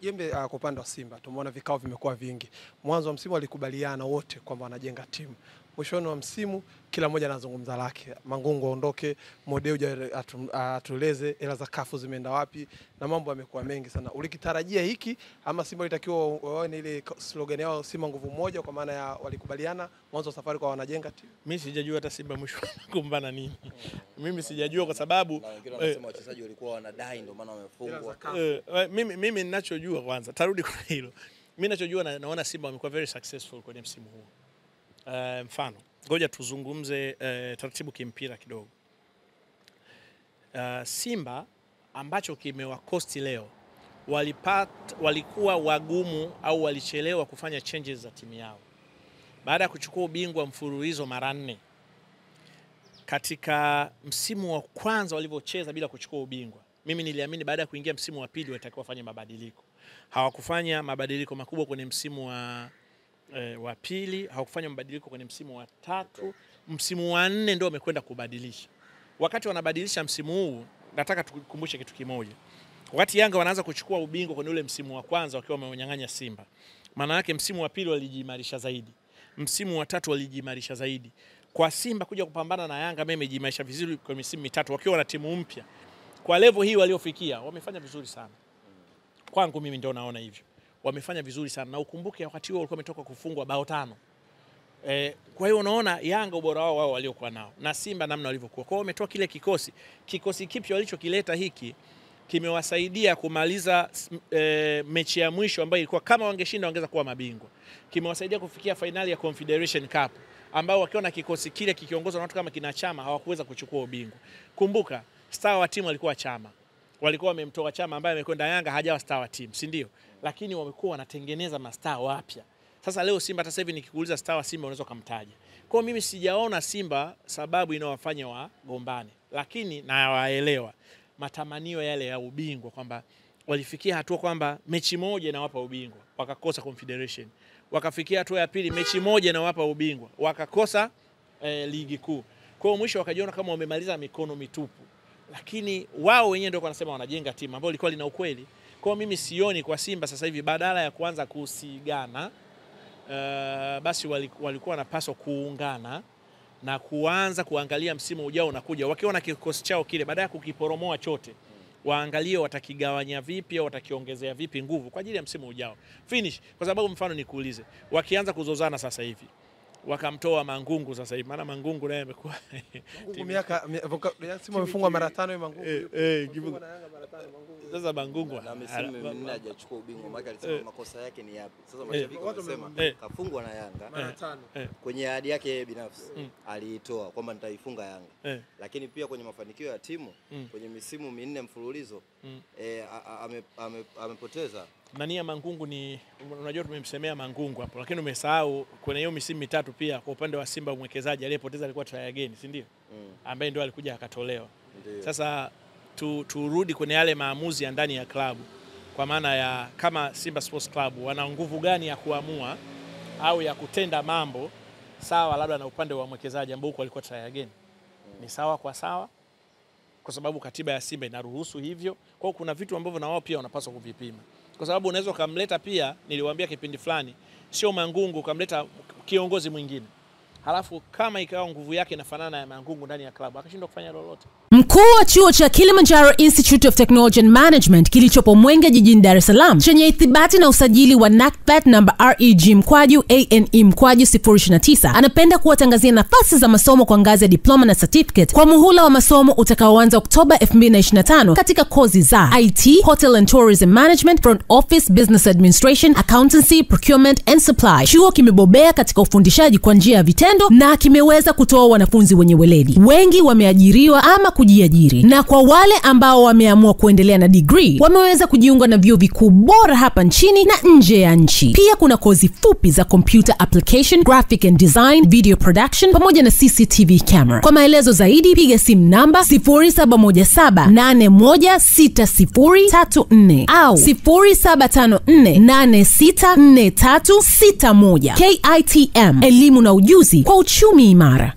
Jembe kwa upande wa Simba tumeona vikao vimekuwa vingi. Mwanzo wa msimu walikubaliana wote kwamba wanajenga timu. Mwishoni wa msimu kila mmoja anazungumza lake. Mangungu aondoke, Modeuja atueleze hela za kafu zimeenda wapi na mambo yamekuwa mengi sana. Ulikitarajia hiki ama Simba ilitakiwa waone ile slogan yao Simba nguvu moja, kwa maana ya walikubaliana mwanzo wa safari kwa wanajenga timu? Mimi sijajua hata Simba mwisho kumbana nini. Mimi sijajua kwa sababu wengine wanasema wachezaji walikuwa wanadai ndio maana wamefungwa. Mimi ninachojua kwanza, tarudi kwa hilo. Mimi ninachojua naona Simba wamekuwa very successful kwenye msimu huu. Mfano, ngoja tuzungumze taratibu kimpira kidogo. Simba ambacho kimewakosti leo, walikuwa wagumu au walichelewa kufanya changes za timu yao. Baada ya kuchukua ubingwa mfululizo mara 4 katika msimu wa kwanza walivyocheza bila kuchukua ubingwa, mimi niliamini baada ya kuingia msimu wa pili watakuwa wafanye mabadiliko. Hawakufanya mabadiliko makubwa kwenye msimu wa pili, hawakufanya mabadiliko kwenye msimu wa 3, msimu wa 4 ndio wamekwenda kubadilisha. Wakati wanabadilisha msimu huu, nataka tukumbushe kitu kimoja. Wakati Yanga wanaanza kuchukua ubingwa kwenye ule msimu wa kwanza wakiwa wamenyang'anya Simba, maana yake msimu wa pili walijiimarisha zaidi, msimu wa 3 walijiimarisha zaidi. Kwa Simba kuja kupambana na Yanga, mimi mejiimarisha vizuri kwa misimu 3 wakiwa na timu mpya. Kwa level hii waliofikia, wamefanya vizuri sana. Kwangu mimi ndio naona hivyo. Wamefanya vizuri sana, na ukumbuke wakati huo walikuwa wametoka kufungwa bao 5. Kwa hiyo unaona Yanga ubora wao waliokuwa nao na Simba namna walivyokuwa. Kwa hiyo wametoa kile kikosi kipya walichokileta hiki kimewasaidia kumaliza mechi ya mwisho ambayo ilikuwa kama wangeshinda wangeza kuwa mabingwa. Kimewasaidia kufikia finali ya Confederation Cup ambao wakiwa na kikosi kile kikiongozwa na watu kama kina Chama hawakuweza kuchukua ubingwa. Kumbuka star wa timu alikuwa Chama. Walikuwa wamemtoa Chama ambaye amekwenda Yanga, hajawa star wa timu, si ndio? Lakini wamekuwa wanatengeneza mastaa wapya. Sasa leo Simba hata sasa hivi nikikuuliza star wa Simba unaweza kumtaja. Kwa hiyo mimi sijaona Simba sababu inawafanya wagombane, lakini nawaelewa matamanio yale ya ubingwa, kwamba walifikia hatua kwamba mechi moja inawapa ubingwa wakakosa Confederation, wakafikia hatua ya pili mechi moja inawapa ubingwa wakakosa ligi kuu. Kwa hiyo mwisho wakajiona kama wamemaliza mikono mitupu, lakini wao wenyewe ndio wanasema wanajenga timu ambayo ilikuwa lina ukweli. Kwa mimi sioni kwa Simba sasa hivi badala ya kuanza kusigana, basi walikuwa wanapaswa kuungana na kuanza kuangalia msimu ujao unakuja. Wakiona kikosi chao kile baada ya kukiporomoa chote, waangalie watakigawanya vipi au watakiongezea vipi nguvu kwa ajili ya msimu ujao. Finish. Kwa sababu mfano nikuulize, wakianza kuzozana sasa hivi, wakamtoa Mangungu sasa hivi, maana Mangungu naye amekuwa miaka Simba wamefungwa mara 5 Mangungu. Sasa Mangungu na msimu 4 hajachukua ubingwa, maana alisema makosa yake ni yapi. Sasa mashabiki wanasema kafungwa na Yanga mara 5 kwenye ahadi yake binafsi aliitoa kwamba nitaifunga Yanga, lakini pia kwenye mafanikio ya timu kwenye misimu 4 mfululizo amepoteza. Nani ya Mangungu ni, unajua tumemsemea Mangungu hapo, lakini umesahau kwenye hiyo misimu 3 pia kwa upande wa Simba mwekezaji aliyepoteza alikuwa try again, si ndio? Ambaye ndio alikuja akatolewa. Sasa turudi kwenye yale maamuzi ya ndani ya klabu, kwa maana ya kama Simba Sports Club wana nguvu gani ya kuamua au ya kutenda mambo sawa labda na upande wa mwekezaji ambao huko alikuwa try again. Ni sawa kwa sawa, kwa sababu katiba ya Simba inaruhusu hivyo. Kwa hiyo kuna vitu ambavyo na wao pia wanapaswa kuvipima. Kwa sababu unaweza kumleta pia, niliwaambia kipindi fulani, sio Mangungu kumleta kiongozi mwingine, halafu kama ikawa nguvu yake inafanana ya Mangungu ndani ya klabu akashindwa kufanya lolote. Mkuu wa chuo cha Kilimanjaro Institute of Technology and Management kilichopo Mwenge jijini Dar es Salaam chenye ithibati na usajili wa NACTVET namba REG/ANE/029 anapenda kuwatangazia nafasi za masomo kwa ngazi ya diploma na certificate kwa muhula wa masomo utakaoanza Oktoba 2025 katika kozi za IT, Hotel and Tourism Management, Front Office, Business Administration, Accountancy, Procurement and Supply. Chuo kimebobea katika ufundishaji kwa njia ya vitendo na kimeweza kutoa wanafunzi wenye weledi. Wengi wameajiriwa ama kujiajiri, na kwa wale ambao wameamua kuendelea na degree wameweza kujiunga na vyuo vikuu bora hapa nchini na nje ya nchi. Pia kuna kozi fupi za computer application, graphic and design, video production pamoja na CCTV camera. Kwa maelezo zaidi piga simu namba 0717816034 au 0754864361. KITM, elimu na ujuzi kwa uchumi imara.